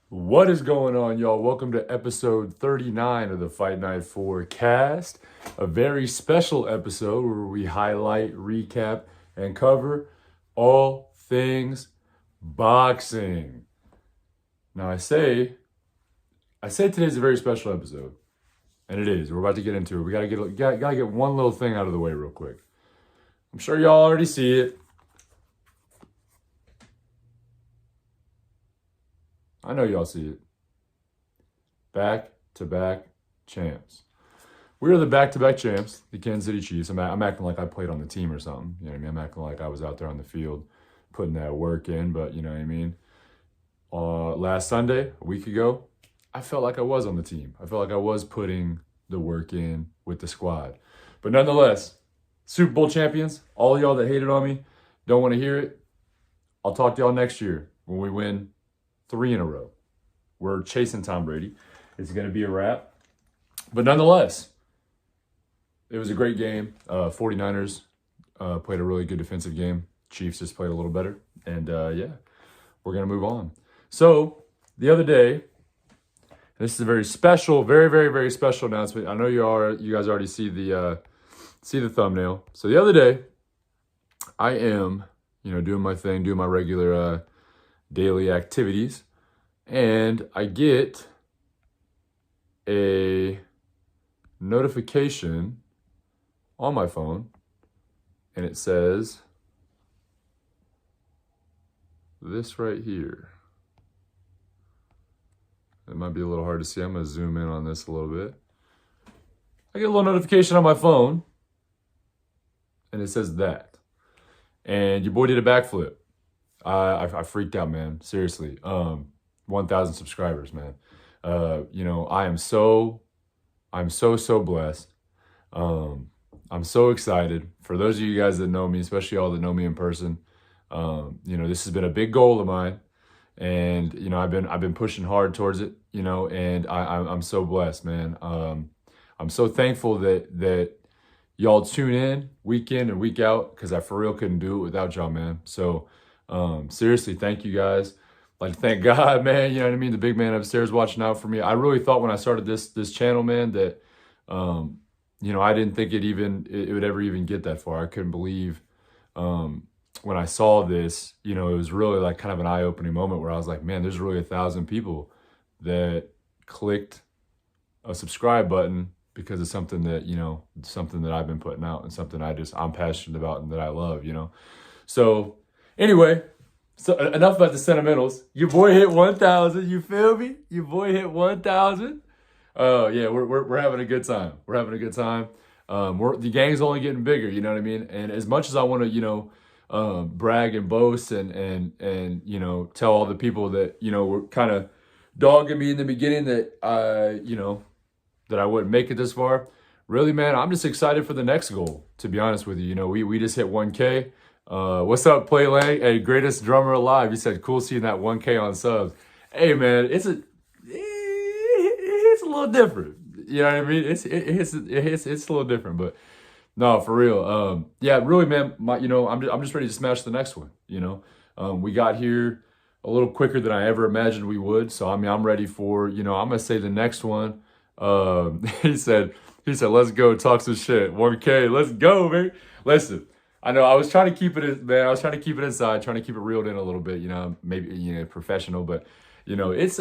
What is going on, y'all? Welcome to episode 39 of the Fight Night Forecast, a very special episode where we highlight, recap, and cover all things boxing. Now, I say today's a very special episode, and it is. We're about to get into it. We gotta get one little thing out of the way real quick. I'm sure y'all already see it. I know y'all see it. Back-to-back champs. We are the back-to-back champs, the Kansas City Chiefs. I'm acting like I played on the team or something. You know what I mean? I'm acting like I was out there on the field putting that work in, but you know what I mean? Last Sunday, a week ago, I felt like I was on the team. I felt like I was putting the work in with the squad. But nonetheless, Super Bowl champions, all of y'all that hated on me, don't want to hear it. I'll talk to y'all next year when we win 3 in a row. We're chasing Tom Brady. It's going to be a wrap. But nonetheless, it was a great game. 49ers played a really good defensive game. Chiefs just played a little better. And yeah, we're going to move on. So the other day, this is a very special, very, very, very special announcement. I know you guys already see the thumbnail. So the other day, I am, doing my thing, doing my regular daily activities, and I get a notification on my phone, and it says this right here. It might be a little hard to see. I'm going to zoom in on this a little bit. I get a little notification on my phone, and it says that. And your boy did a backflip. I freaked out, man. Seriously. 1,000 subscribers, man. I'm so blessed. I'm so excited. For those of you guys that know me, especially all that know me in person, this has been a big goal of mine. And, I've been pushing hard towards it, and I'm so blessed, man. I'm so thankful that y'all tune in week in and week out, because I for real couldn't do it without y'all, man. So, seriously, thank you guys. Like, thank God, man. You know what I mean? The big man upstairs watching out for me. I really thought when I started this channel, man, that, I didn't think it would ever even get that far. I couldn't believe, when I saw this, it was really like kind of an eye-opening moment where I was like, man, there's really 1,000 people that clicked a subscribe button because of something that, something that I've been putting out and something I'm passionate about and that I love, So anyway, so enough about the sentimentals. Your boy hit 1,000. You feel me? Your boy hit 1,000. Yeah, we're having a good time. We're having a good time. The gang's only getting bigger. You know what I mean? And as much as I want to, brag and boast and tell all the people that were kind of dogging me in the beginning that that I wouldn't make it this far. Really, man, I'm just excited for the next goal. To be honest with you, we just hit 1K. What's up, Play Lang? Hey, greatest drummer alive. He said, cool seeing that 1K on subs. Hey, man, it's a little different. You know what I mean? It's a little different, but no, for real. Yeah, really, man. I'm just ready to smash the next one. We got here a little quicker than I ever imagined we would. So I mean, I'm ready for I'm gonna say the next one. He said, let's go talk some shit. 1K, let's go, man. Listen. I know I was trying to keep it, man. I was trying to keep it inside, trying to keep it reeled in a little bit, maybe professional, but it's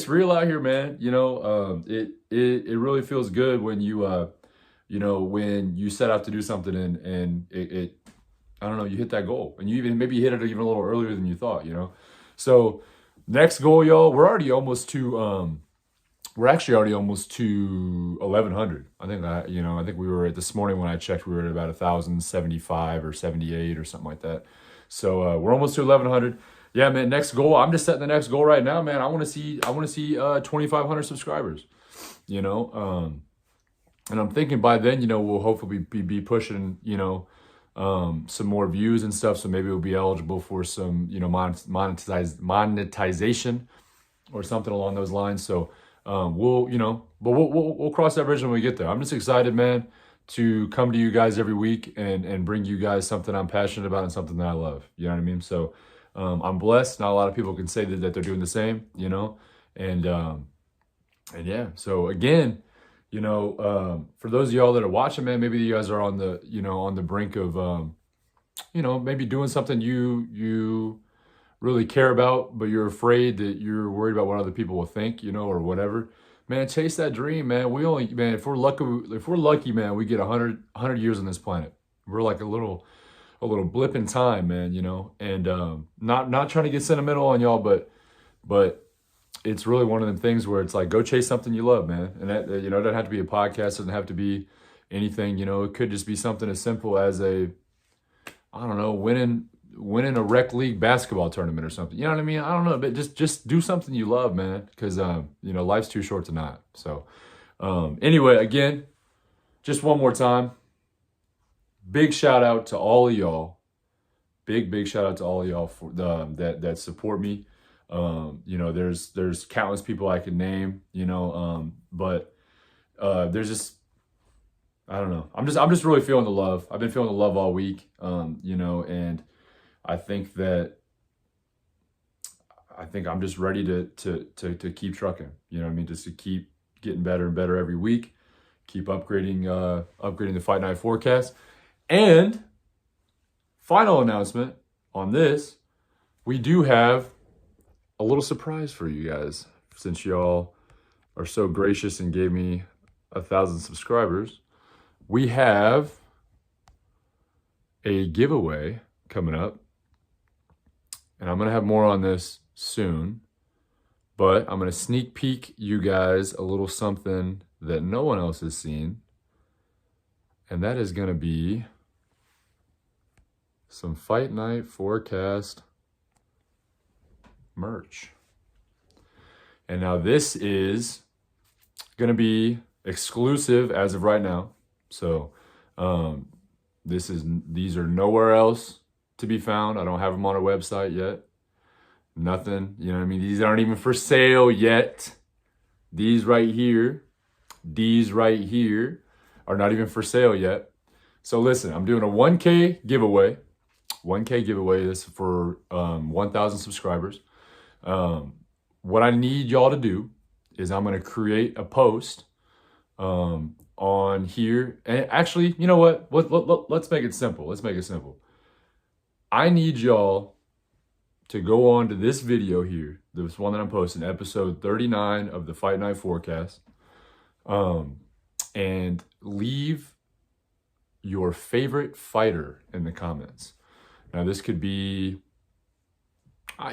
real out here, man. It really feels good when when you set out to do something and it I don't know, you hit that goal and you maybe hit it even a little earlier than you thought, So next goal, y'all, we're actually already almost to 1,100. I think we were this morning when I checked, we were at about 1,075 or 78 or something like that. So we're almost to 1,100. Yeah, man. Next goal. I'm just setting the next goal right now, man. I want to see 2,500 subscribers. And I'm thinking by then, we'll hopefully be pushing, some more views and stuff. So maybe we'll be eligible for some, monetization or something along those lines. So. We'll cross that bridge when we get there. I'm just excited, man, to come to you guys every week and bring you guys something I'm passionate about and something that I love. You know what I mean? So, I'm blessed. Not a lot of people can say that they're doing the same, you know, and yeah. So again, you know, for those of y'all that are watching, man, maybe you guys are on the, you know, on the brink of, you know, maybe doing something you really care about, but you're afraid that you're worried about what other people will think, you know, or whatever. Man, chase that dream, man. We only, man, if we're lucky, man, we get 100 years on this planet. We're like a little blip in time, man, you know. And not trying to get sentimental on y'all, but it's really one of them things where it's like, go chase something you love, man. And that, you know, it doesn't have to be a podcast, doesn't have to be anything, you know. It could just be something as simple as I don't know, winning a rec league basketball tournament or something. You know what I mean? I don't know, but just do something you love, man, because you know, life's too short to not. So anyway, again, just one more time, big shout out to all of y'all. Big shout out to all of y'all for that support me. You know, there's countless people I could name, you know, but there's just, I don't know. I'm just really feeling the love. I've been feeling the love all week, you know, and I think I'm just ready to keep trucking. You know what I mean? Just to keep getting better and better every week. Keep upgrading the Fight Night forecast. And final announcement on this, we do have a little surprise for you guys, since y'all are so gracious and gave me 1,000 subscribers. We have a giveaway coming up, and I'm going to have more on this soon, but I'm going to sneak peek you guys a little something that no one else has seen, and that is going to be some Fight Night forecast merch. And now this is going to be exclusive as of right now. So these are nowhere else to be found. I don't have them on our website yet. Nothing, you know what I mean? These aren't even for sale yet. These right here are not even for sale yet. So listen, I'm doing a 1K giveaway. 1K giveaway. This is for 1,000 subscribers. What I need y'all to do is I'm going to create a post on here. And actually, you know what? Let's make it simple. I need y'all to go on to this video here, this one that I'm posting, episode 39 of the Fight Night forecast, and leave your favorite fighter in the comments. Now, this could be,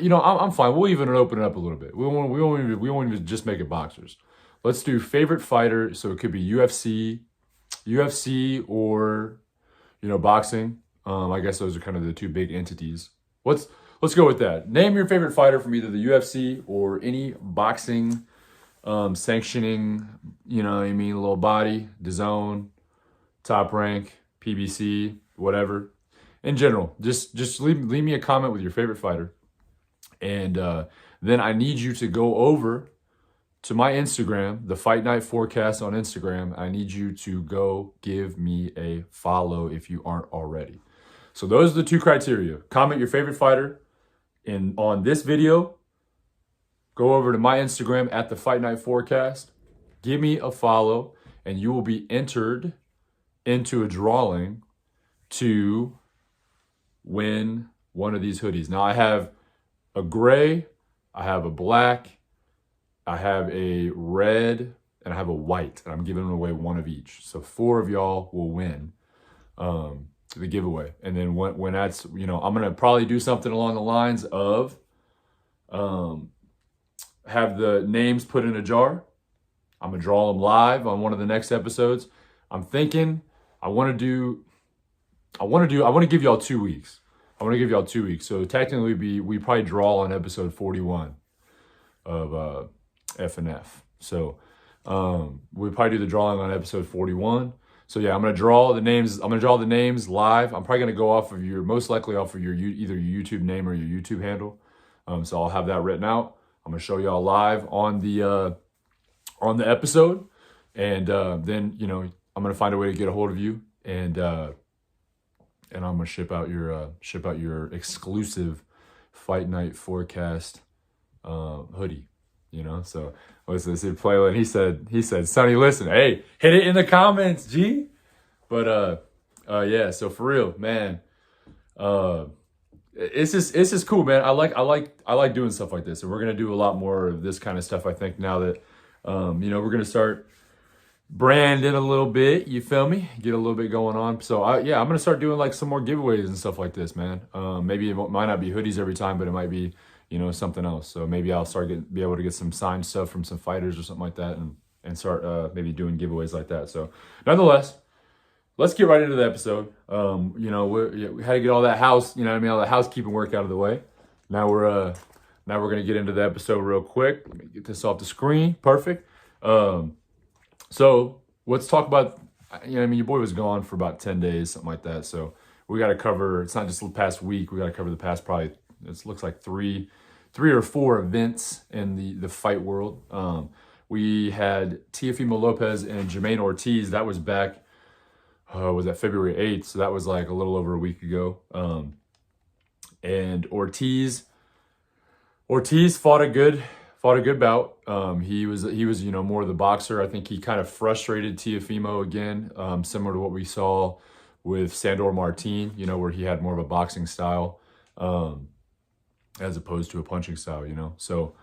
you know, I'm fine. We'll even open it up a little bit. We won't even just make it boxers. Let's do favorite fighter. So it could be UFC or, you know, boxing. I guess those are kind of the two big entities. Let's go with that. Name your favorite fighter from either the UFC or any boxing sanctioning, you know what I mean, little body, DAZN, Top Rank, PBC, whatever. In general, just leave me a comment with your favorite fighter. And then I need you to go over to my Instagram, the Fight Night Forecast on Instagram. I need you to go give me a follow if you aren't already. So those are the two criteria. Comment your favorite fighter on this video. Go over to my Instagram at the Fight Night Forecast. Give me a follow, and you will be entered into a drawing to win one of these hoodies. Now I have a gray, I have a black, I have a red, and I have a white. And I'm giving away one of each. So 4 of y'all will win the giveaway. And then when that's, you know, I'm going to probably do something along the lines of have the names put in a jar. I'm going to draw them live on one of the next episodes. I'm thinking I want to give y'all 2 weeks. I want to give y'all 2 weeks. So technically we probably draw on episode 41 of FNF. So we'll probably do the drawing on episode 41. So yeah, I'm gonna draw the names. I'm gonna draw the names live. I'm probably gonna go off of most likely off of either your YouTube name or your YouTube handle. So I'll have that written out. I'm gonna show y'all live on the episode, and then, you know, I'm gonna find a way to get a hold of you, and I'm gonna ship out your exclusive fight night forecast hoodie. You know, so what's this? Playland. He said, Sonny, listen, hey, hit it in the comments, G. But yeah. So for real, man. It's just cool, man. I like doing stuff like this, and we're gonna do a lot more of this kind of stuff. I think now that you know, we're gonna start branding a little bit. You feel me? Get a little bit going on. So yeah, I'm gonna start doing like some more giveaways and stuff like this, man. Maybe it might not be hoodies every time, but it might be, you know, something else. So maybe I'll be able to get some signed stuff from some fighters or something like that, and start maybe doing giveaways like that. So nonetheless, let's get right into the episode. You know, we had to get all that house, you know what I mean, all the housekeeping work out of the way. Now we're gonna get into the episode real quick. Let me get this off the screen. Perfect. So let's talk about, you know, I mean, your boy was gone for about 10 days, something like that. So we got to cover. It's not just the past week. We got to cover the past probably. It looks like three or four events in the fight world. We had Teofimo Lopez and Jermaine Ortiz. That was back. Was that February 8th? So that was like a little over a week ago. And Ortiz fought a good bout. He was, you know, more of the boxer. I think he kind of frustrated Teofimo again, similar to what we saw with Sandor Martin, you know, where he had more of a boxing style, as opposed to a punching style, you know. So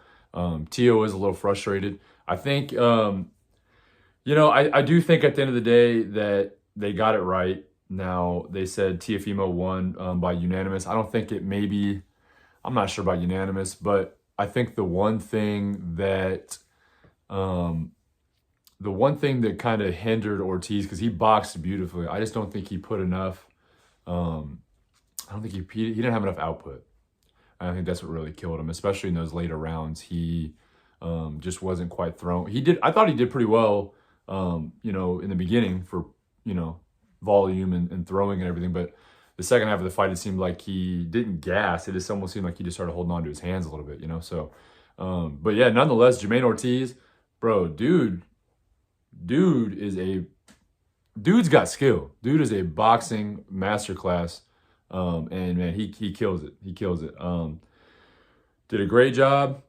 Teo is a little frustrated. I think, you know, I do think at the end of the day that they got it right. Now, they said Teofimo won by unanimous. I don't think it maybe, I'm not sure about unanimous, but I think the one thing that kind of hindered Ortiz, because he boxed beautifully, I just don't think he put enough, I don't think he didn't have enough output. I think that's what really killed him, especially in those later rounds. He just wasn't quite thrown. I thought he did pretty well, you know, in the beginning for, you know, volume and throwing and everything, but the second half of the fight, it seemed like he didn't gas. It just almost seemed like he just started holding on to his hands a little bit, you know? So, but yeah, nonetheless, Jermaine Ortiz, bro, dude's got skill. Dude is a boxing masterclass. And man, he kills it. He kills it. Did a great job.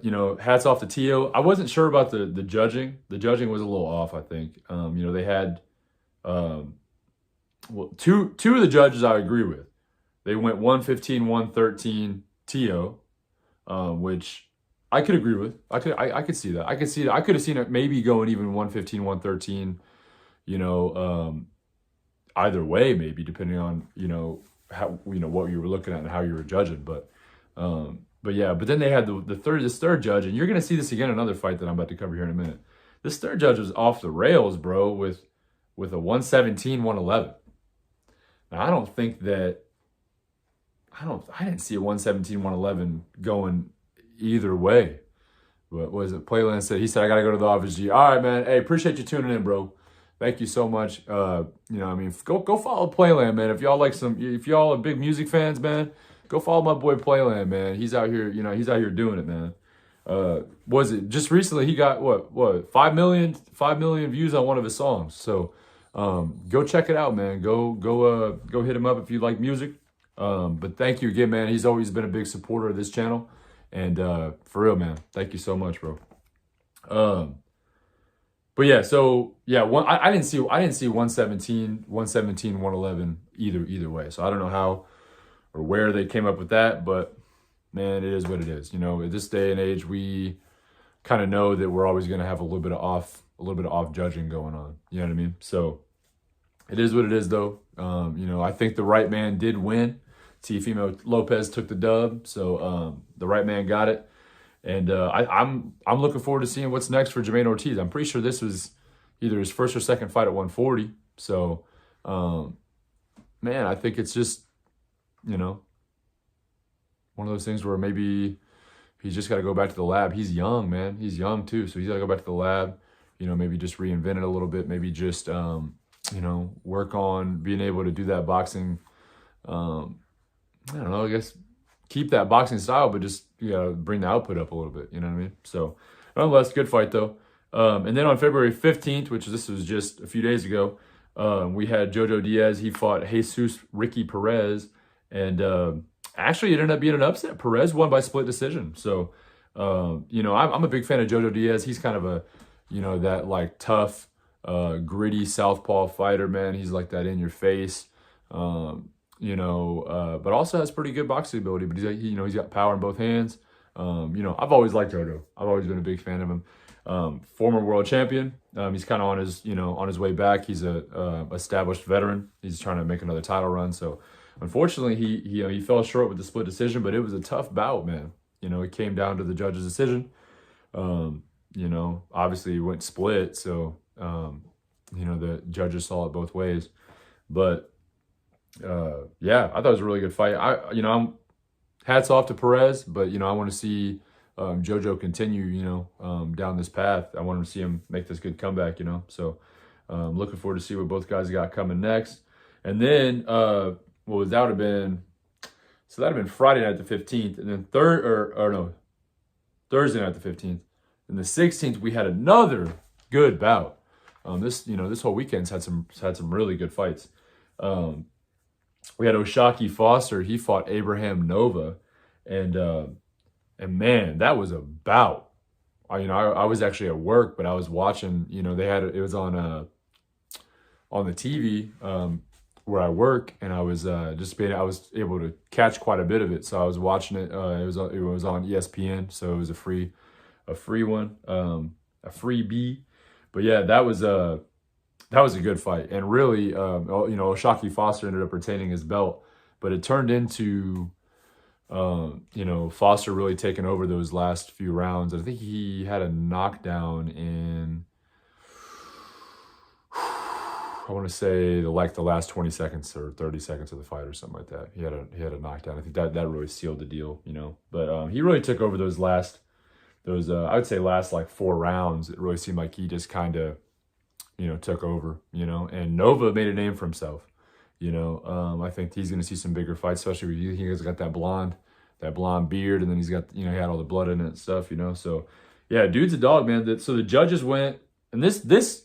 You know, hats off to Teo. I wasn't sure about the judging. The judging was a little off, I think. You know, they had, well, two of the judges I agree with. They went 115, 113 Teo, which I could agree with. I could see that. I could have seen it maybe going even 115, 113, you know, either way, maybe depending on, you know, how, you know, what you were looking at and how you were judging. But yeah, but then they had this third judge, and you're gonna see this again in another fight that I'm about to cover here in a minute. This third judge was off the rails, bro, with a 117, 111. Now, I didn't see a 117, 111 going either way. But what was it? Playland said, he said, I got to go to the office, G. All right, man. Hey, appreciate you tuning in, bro. Thank you so much. You know, I mean, go follow Playland, man. If y'all are big music fans, man, go follow my boy Playland, man. He's out here, you know, he's out here doing it, man. Was it just recently he got what 5 million views on one of his songs. So go check it out, man. Go hit him up if you like music. But thank you again, man. He's always been a big supporter of this channel, and for real, man, thank you so much, bro. But yeah, so yeah, I didn't see 117, 111 either way. So I don't know how or where they came up with that, but man, it is what it is. You know, at this day and age, we kind of know that we're always going to have a little bit of off judging going on. You know what I mean? So it is what it is, though. You know, I think the right man did win. Teofimo Lopez took the dub, so the right man got it. And I'm looking forward to seeing what's next for Jermaine Ortiz. I'm pretty sure this was either his first or second fight at 140. So, man, I think it's just, you know, one of those things where maybe he's just got to go back to the lab. He's young, man. He's young too, so he's got to go back to the lab. You know, maybe just reinvent it a little bit. Maybe just, you know, work on being able to do that boxing. I don't know. I guess keep that boxing style, but just, you know, bring the output up a little bit. You know what I mean? So, nonetheless, good fight though. And then on February 15th, this was just a few days ago, we had Jojo Diaz. He fought Jesus Ricky Perez, and Actually, it ended up being an upset. Perez won by split decision. So, you know, I'm a big fan of Jojo Diaz. He's kind of a, you know, that like tough, gritty southpaw fighter, man. He's like that in your face, you know, but also has pretty good boxing ability. But you know, he's got power in both hands. You know, I've always liked Jojo. I've always been a big fan of him. Former world champion. He's kind of on his, you know, on his way back. He's a established veteran. He's trying to make another title run. So, unfortunately, he fell short with the split decision, but it was a tough bout, man. You know, it came down to the judge's decision. You know, obviously it went split, so you know, the judges saw it both ways. But yeah, I thought it was a really good fight. I'm hats off to Perez, but you know, I want to see Jojo continue, you know, down this path. I want to see him make this good comeback, you know. So looking forward to see what both guys got coming next. And then that would have been Friday night the 15th, and then Thursday night the 15th. And the 16th we had another good bout. This whole weekend's had some really good fights. We had Oshaki Foster. He fought Abraham Nova, and man, that was a bout. I was actually at work, but I was watching. You know, it was on the TV where I work, and I was I was able to catch quite a bit of it. So I was watching it. It was on ESPN, so it was a free one, a freebie. But yeah, that was a good fight, and really, you know, Oshaki Foster ended up retaining his belt, but it turned into, you know, Foster really taking over those last few rounds. I think he had a knockdown in, I want to say the last 20 seconds or 30 seconds of the fight or something like that. He had a knockdown. I think that really sealed the deal, you know. But he really took over those I would say last like 4 rounds. It really seemed like he just kind of, you know, took over, you know. And Nova made a name for himself, you know. I think he's going to see some bigger fights, especially with he's got that blonde beard, and then he's got, you know, he had all the blood in it and stuff, you know. So yeah, dude's a dog, man. So the judges went, and there's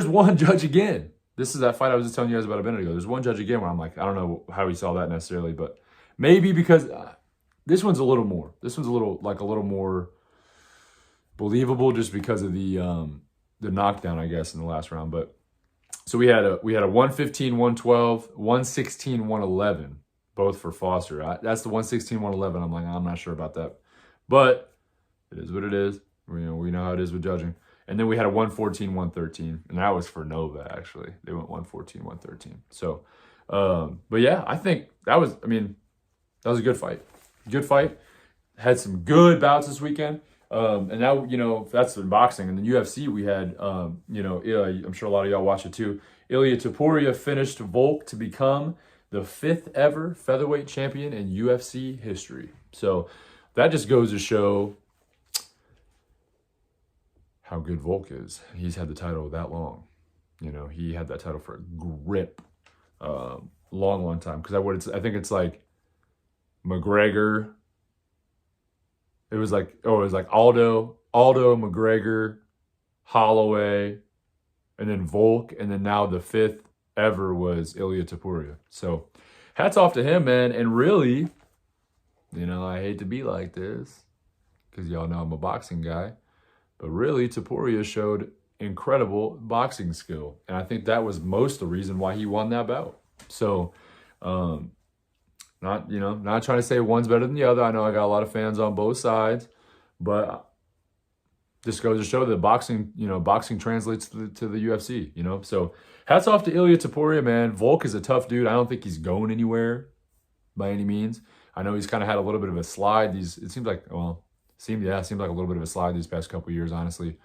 one judge again. This is that fight I was just telling you guys about a minute ago. There's one judge again where I'm like, I don't know how he saw that necessarily, but maybe because this one's a little more. This one's a little more believable just because of the knockdown, I guess, in the last round. But so we had a 115, 112, 116, 111, both for Foster. That's the 116, 111. I'm like, I'm not sure about that, but it is what it is. We know how it is with judging. And then we had a 114, 113, and that was for Nova, actually. They went 114, 113. So, but yeah, I think that was a good fight. Good fight. Had some good bouts this weekend. And now, you know, that's in boxing. And then UFC, we had, you know, I'm sure a lot of y'all watch it too. Ilia Topuria finished Volk to become the 5th ever featherweight champion in UFC history. So that just goes to show how good Volk is. He's had the title that long. You know, he had that title for a grip, long time. Because I think it's like McGregor. It was like Aldo, McGregor, Holloway, and then Volk, and then now the 5th ever was Ilia Topuria. So hats off to him, man. And really, you know, I hate to be like this because y'all know I'm a boxing guy, but really Topuria showed incredible boxing skill, and I think that was most the reason why he won that bout. So not trying to say one's better than the other. I know I got a lot of fans on both sides, but this goes to show that boxing translates to the UFC, you know. So hats off to Ilia Topuria, man. Volk is a tough dude. I don't think he's going anywhere by any means. I know he's kind of had a little bit of a slide. It seems like a little bit of a slide these past couple years, honestly.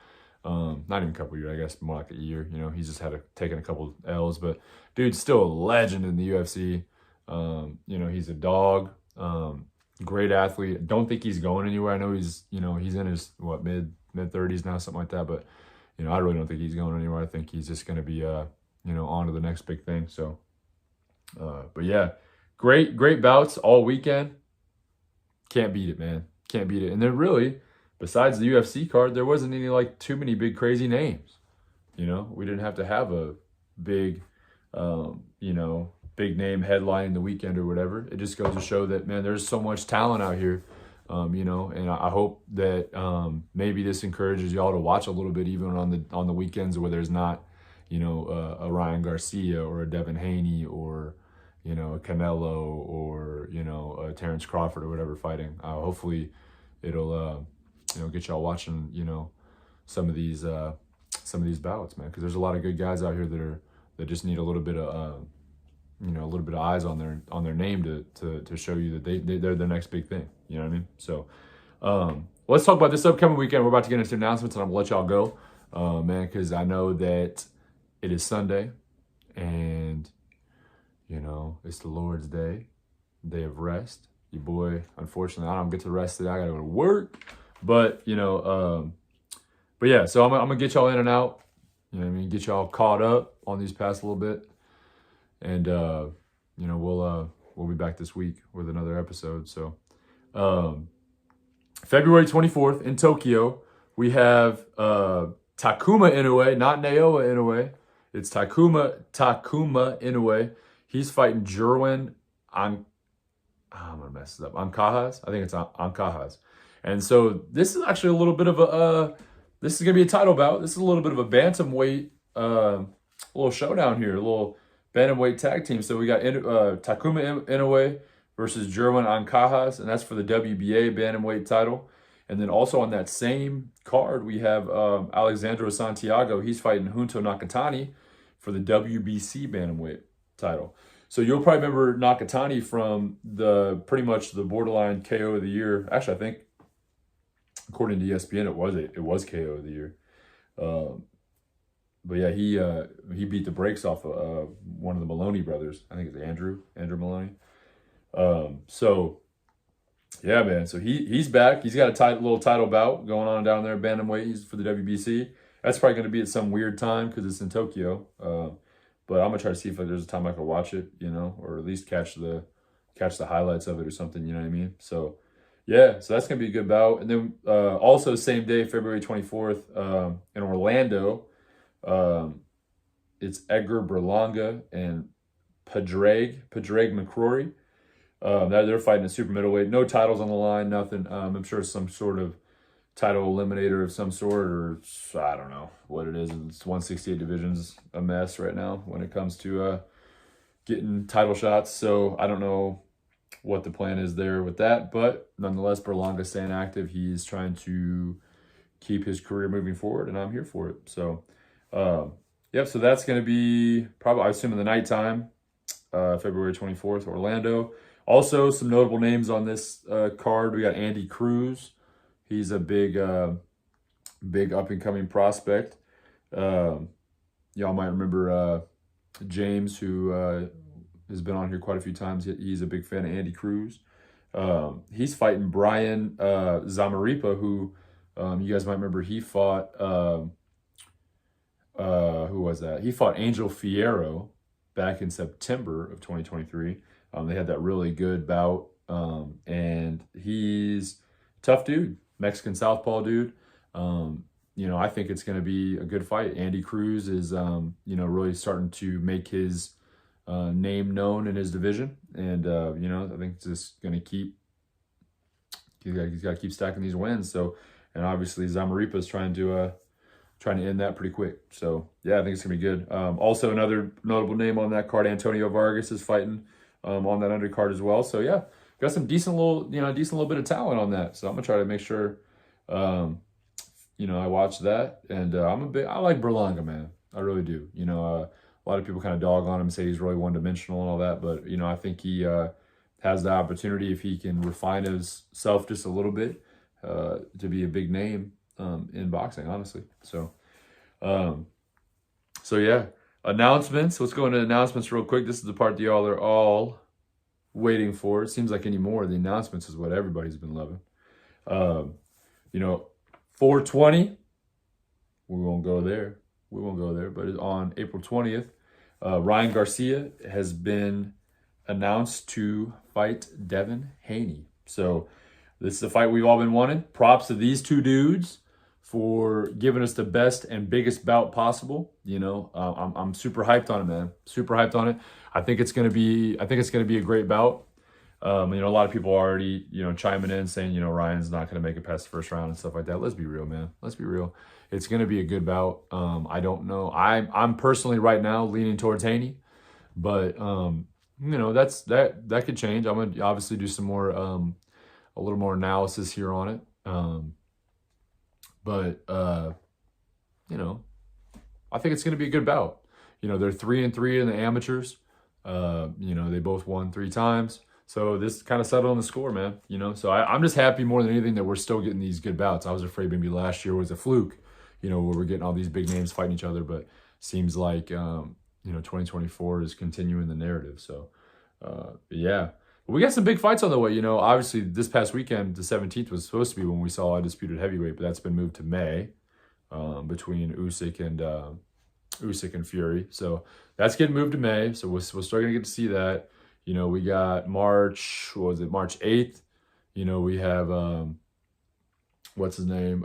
Not even a couple years, I guess more like a year. You know, he's just taken a couple L's, but dude's still a legend in the UFC. You know, he's a dog. Great athlete. Don't think he's going anywhere. I know he's in his mid-30s now, something like that, but you know, I really don't think he's going anywhere. I think he's just going to be on to the next big thing. So but yeah, great bouts all weekend. Can't beat it, man. Can't beat it. And then really, besides the UFC card, there wasn't any too many big crazy names. You know, we didn't have to have a big big name headlining the weekend or whatever. It just goes to show that, man, there's so much talent out here, you know, and I hope that maybe this encourages y'all to watch a little bit even on the weekends where there's not, you know, a Ryan Garcia or a Devin Haney or, you know, a Canelo or, you know, a Terrence Crawford or whatever fighting. Hopefully it'll, you know, get y'all watching, you know, some of these bouts, man, because there's a lot of good guys out here that just need a little bit of, you know, a little bit of eyes on their name to show you that they're the next big thing. You know what I mean? So let's talk about this upcoming weekend. We're about to get into announcements, and I'm gonna let y'all go, man, because I know that it is Sunday, and you know it's the Lord's day of rest. Your boy, unfortunately, I don't get to rest today. I gotta go to work, but you know, but yeah. So I'm gonna get y'all in and out. You know what I mean? Get y'all caught up on these past little bit. And, you know, we'll be back this week with another episode. So, February 24th in Tokyo, we have, Takuma Inoue, not Naoya Inoue. It's Takuma Inoue. He's fighting Jerwin I'm going to mess this up. Ancajas. I think it's Ancajas. And so this is actually a little bit of this is going to be a title bout. This is a little bit of a bantamweight, little showdown here, a little bantamweight tag team. So we got Takuma Inoue versus Jerwin Ancajas, and that's for the WBA bantamweight title. And then also on that same card, we have Alexandro Santiago. He's fighting Junto Nakatani for the WBC bantamweight title. So you'll probably remember Nakatani from pretty much the borderline KO of the year. Actually, I think according to ESPN, it was KO of the year. But yeah, he beat the brakes off of one of the Maloney brothers. I think it's Andrew Maloney. So yeah, man. So he's back. He's got a little title bout going on down there, bantamweight. He's for the WBC. That's probably going to be at some weird time because it's in Tokyo. But I'm gonna try to see if there's a time I can watch it, you know, or at least catch the highlights of it or something. You know what I mean? So yeah, so that's gonna be a good bout. And then also same day, February 24th, in Orlando. It's Edgar Berlanga and Padraig McCrory. They're fighting a super middleweight. No titles on the line, nothing. I'm sure some sort of title eliminator of some sort, or I don't know what it is. It's 168 division's a mess right now when it comes to getting title shots. So I don't know what the plan is there with that, but nonetheless, Berlanga's staying active. He's trying to keep his career moving forward, and I'm here for it. So, yep. So that's going to be probably, I assume, in the nighttime, February 24th, Orlando. Also, some notable names on this card. We got Andy Cruz. He's a big up and coming prospect. Y'all might remember James, who has been on here quite a few times. He's a big fan of Andy Cruz. He's fighting Brian Zamaripa, who you guys might remember. He fought who was that? He fought Angel Fierro back in September of 2023. They had that really good bout, and he's a tough dude. Mexican southpaw dude. You know, I think it's going to be a good fight. Andy Cruz is, you know, really starting to make his name known in his division. And, you know, I think it's just going to he's got to keep stacking these wins. So, and obviously Zamaripa is trying to end that pretty quick. So, yeah, I think it's going to be good. Also, another notable name on that card, Antonio Vargas, is fighting on that undercard as well. So, yeah. Got some decent little bit of talent on that. So I'm gonna try to make sure, you know, I watch that. And I like Berlanga, man. I really do. You know, a lot of people kind of dog on him, say he's really one-dimensional and all that. But, you know, I think he has the opportunity, if he can refine himself just a little bit, to be a big name in boxing, honestly. So, yeah. Announcements. Let's go into announcements real quick. This is the part that y'all are all waiting for. It seems like anymore the announcements is what everybody's been loving. You know, 420, we won't go there, but on April 20th, Ryan Garcia has been announced to fight Devin Haney. So this is a fight we've all been wanting. Props to these two dudes for giving us the best and biggest bout possible. You know, I'm super hyped on it, man. Super hyped on it. I think it's gonna be a great bout. You know, a lot of people are already, you know, chiming in saying, you know, Ryan's not going to make it past the first round and stuff like that. Let's be real, man. Let's be real. It's going to be a good bout. I don't know. I'm personally right now leaning towards Haney, but you know, that could change. I'm going to obviously do some more, a little more analysis here on it. You know, I think it's going to be a good bout. You know, they're 3-3 in the amateurs. You know, they both won 3 times. So this kind of settled on the score, man. You know, so I'm just happy more than anything that we're still getting these good bouts. I was afraid maybe last year was a fluke, you know, where we're getting all these big names fighting each other. But seems like, you know, 2024 is continuing the narrative. So, yeah. But we got some big fights on the way. You know, obviously this past weekend, the 17th was supposed to be when we saw Undisputed Heavyweight, but that's been moved to May between Usyk and Fury. So that's getting moved to May. So we're still going to get to see that. You know, we got March 8th. You know, we have, what's his name?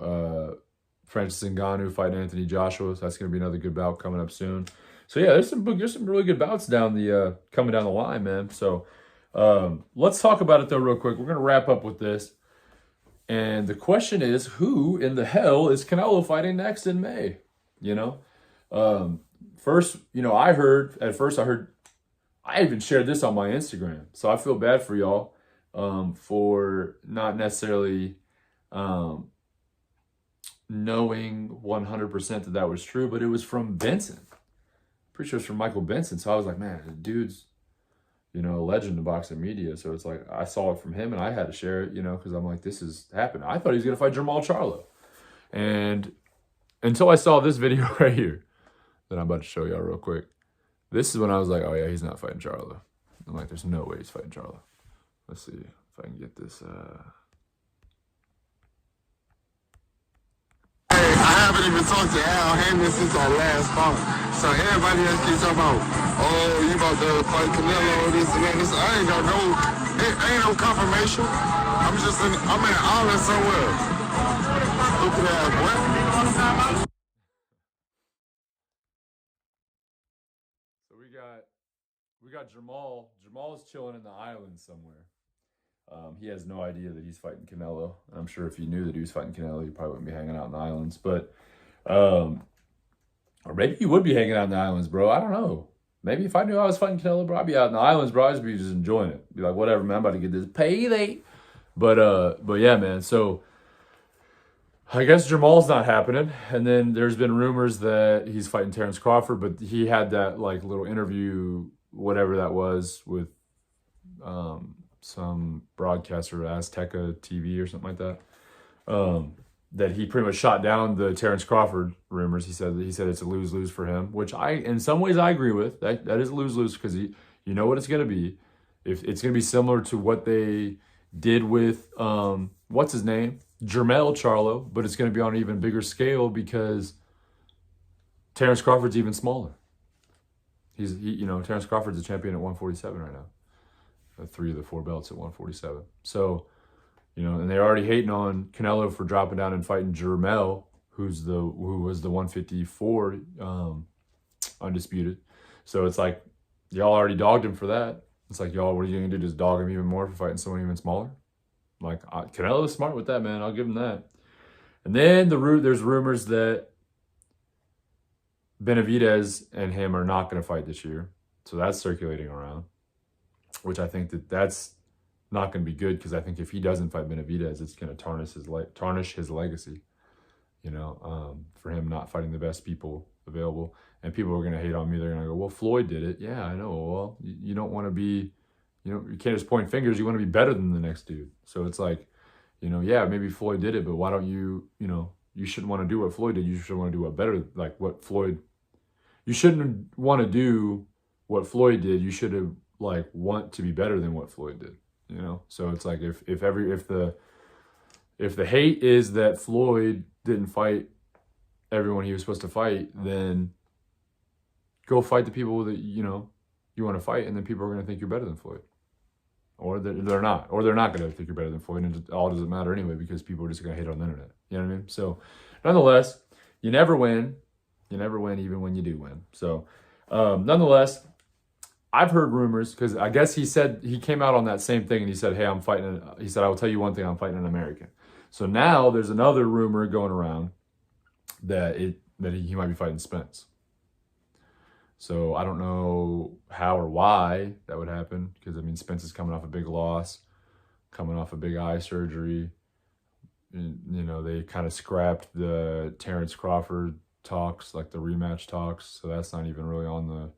Francis Ngannou fighting Anthony Joshua. So that's going to be another good bout coming up soon. So yeah, there's some really good bouts down the, coming down the line, man. So let's talk about it though real quick. We're going to wrap up with this. And the question is, who in the hell is Canelo fighting next in May? You know, first, you know, I even shared this on my Instagram. So I feel bad for y'all for not necessarily knowing 100% that was true, but it was from Benson. Pretty sure it's from Michael Benson. So I was like, man, the dude's, you know, a legend in boxing media. So it's like, I saw it from him and I had to share it, you know, because I'm like, this is happening. I thought he was going to fight Jermall Charlo. And until I saw this video right here that I'm about to show y'all real quick. This is when I was like, oh yeah, he's not fighting Charlo. I'm like, there's no way he's fighting Charlo. Let's see if I can get this. Hey, I haven't even talked to Al Haney since our last fight. So everybody else keeps talking about, oh, you about to fight Canelo, this and that. I ain't got ain't no confirmation. I'm in an island somewhere. Stupid ass boy. So we got Jermall. Jermall's chilling in the island somewhere. He has no idea that he's fighting Canelo. I'm sure if he knew that he was fighting Canelo, he probably wouldn't be hanging out in the islands. But, or maybe he would be hanging out in the islands, bro. I don't know. Maybe if I knew I was fighting Canelo, bro, I'd be out in the islands, bro. I'd be just enjoying it. Be like, whatever, man. I'm about to get this payday. But yeah, man. So I guess Jermall's not happening. And then there's been rumors that he's fighting Terrence Crawford, but he had that like little interview, whatever that was, with some broadcaster, Azteca TV or something like that. That he pretty much shot down the Terrence Crawford rumors. He said it's a lose-lose for him, which in some ways I agree with. That is a lose-lose because you know what it's going to be. If it's going to be similar to what they did with what's his name, Jermell Charlo, but it's going to be on an even bigger scale because Terrence Crawford's even smaller. You know, Terrence Crawford's a champion at 147 right now. 3 of the 4 belts at 147. So, you know, and they're already hating on Canelo for dropping down and fighting Jermell, who was the 154 undisputed. So it's like y'all already dogged him for that. It's like, y'all, what are you gonna do? Just dog him even more for fighting someone even smaller? Like, Canelo's smart with that, man. I'll give him that. And then there's rumors that Benavidez and him are not going to fight this year. So that's circulating around, which I think that's not going to be good because I think if he doesn't fight Benavidez, it's going to tarnish his legacy, you know, for him not fighting the best people available. And people are going to hate on me. They're going to go, well, Floyd did it. Yeah, I know. Well, you don't want to be, you know, you can't just point fingers. You want to be better than the next dude. So it's like, you know, yeah, maybe Floyd did it, but why don't you, you know, you shouldn't want to do what Floyd did. You should want to do what better, like what Floyd, you shouldn't want to do what Floyd did. You should have like want to be better than what Floyd did, you know? So it's like, if the hate is that Floyd didn't fight everyone he was supposed to fight, then go fight the people that, you know, you want to fight. And then people are going to think you're better than Floyd. or they're not, or they're not going to think you're better than Floyd, and it all doesn't matter anyway because people are just going to hate on the internet. You know what I mean? So, nonetheless, you never win. You never win, even when you do win. So, nonetheless, I've heard rumors because I guess he came out on that same thing and he said, "Hey, I'm fighting." He said, "I will tell you one thing: I'm fighting an American." So now there's another rumor going around that he might be fighting Spence. So I don't know how or why that would happen because, I mean, Spence is coming off a big loss, coming off a big eye surgery. And, you know, they kind of scrapped the Terrence Crawford talks, like the rematch talks. So that's not even really on the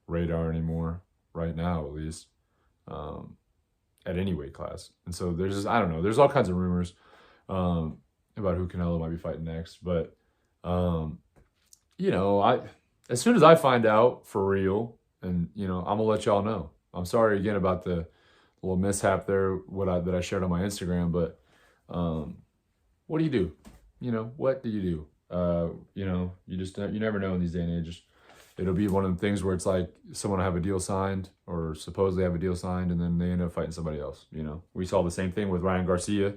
radar anymore right now, at least, at any weight class. And so there's just, I don't know, there's all kinds of rumors about who Canelo might be fighting next. But, you know, as soon as I find out for real, and, you know, I'm going to let y'all know. I'm sorry again about the little mishap there, that I shared on my Instagram, but what do you do? You know, what do you do? You know, you never know in these day and ages. It'll be one of the things where it's like someone will have a deal signed or supposedly have a deal signed, and then they end up fighting somebody else. You know, we saw the same thing with Ryan Garcia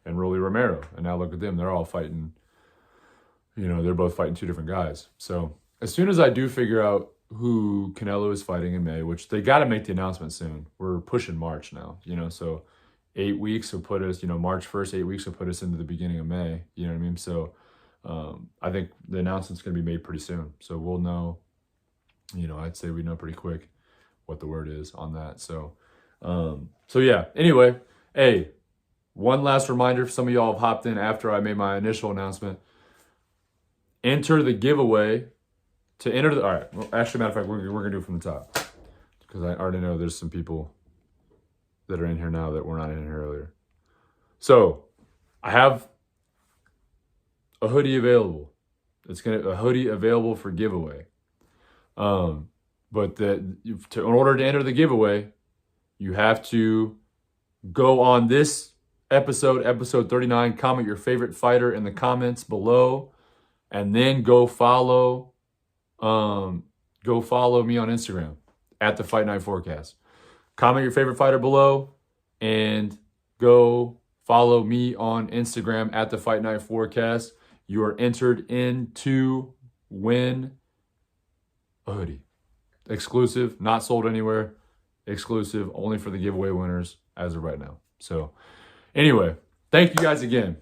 and Rolly Romero, and now look at them. They're all fighting, you know, they're both fighting two different guys. So as soon as I do figure out who Canelo is fighting in May, which they got to make the announcement soon. We're pushing March now, you know, so 8 weeks will put us, you know, March 1st, 8 weeks will put us into the beginning of May, you know what I mean? So I think the announcement's going to be made pretty soon. So we'll know, you know, I'd say we know pretty quick what the word is on that. So, so yeah, anyway, hey, one last reminder, for some of y'all have hopped in after I made my initial announcement. Enter the giveaway. To enter the, all right, well, actually, matter of fact, we're going to do it from the top because I already know there's some people that are in here now that were not in here earlier. So I have a hoodie available. A hoodie available for giveaway. But in order to enter the giveaway, you have to go on this episode 39, comment your favorite fighter in the comments below, and then go follow me on Instagram at the Fight Night Forecast. Comment your favorite fighter below and go follow me on Instagram at the Fight Night Forecast. You are entered in to win a hoodie. Exclusive, not sold anywhere. Exclusive, only for the giveaway winners as of right now. So anyway, thank you guys again.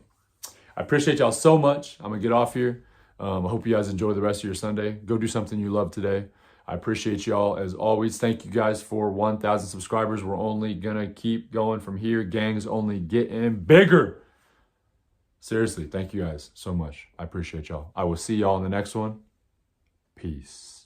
I appreciate y'all so much. I'm going to get off here. I hope you guys enjoy the rest of your Sunday. Go do something you love today. I appreciate y'all as always. Thank you guys for 1,000 subscribers. We're only going to keep going from here. Gang's only getting bigger. Seriously, thank you guys so much. I appreciate y'all. I will see y'all in the next one. Peace.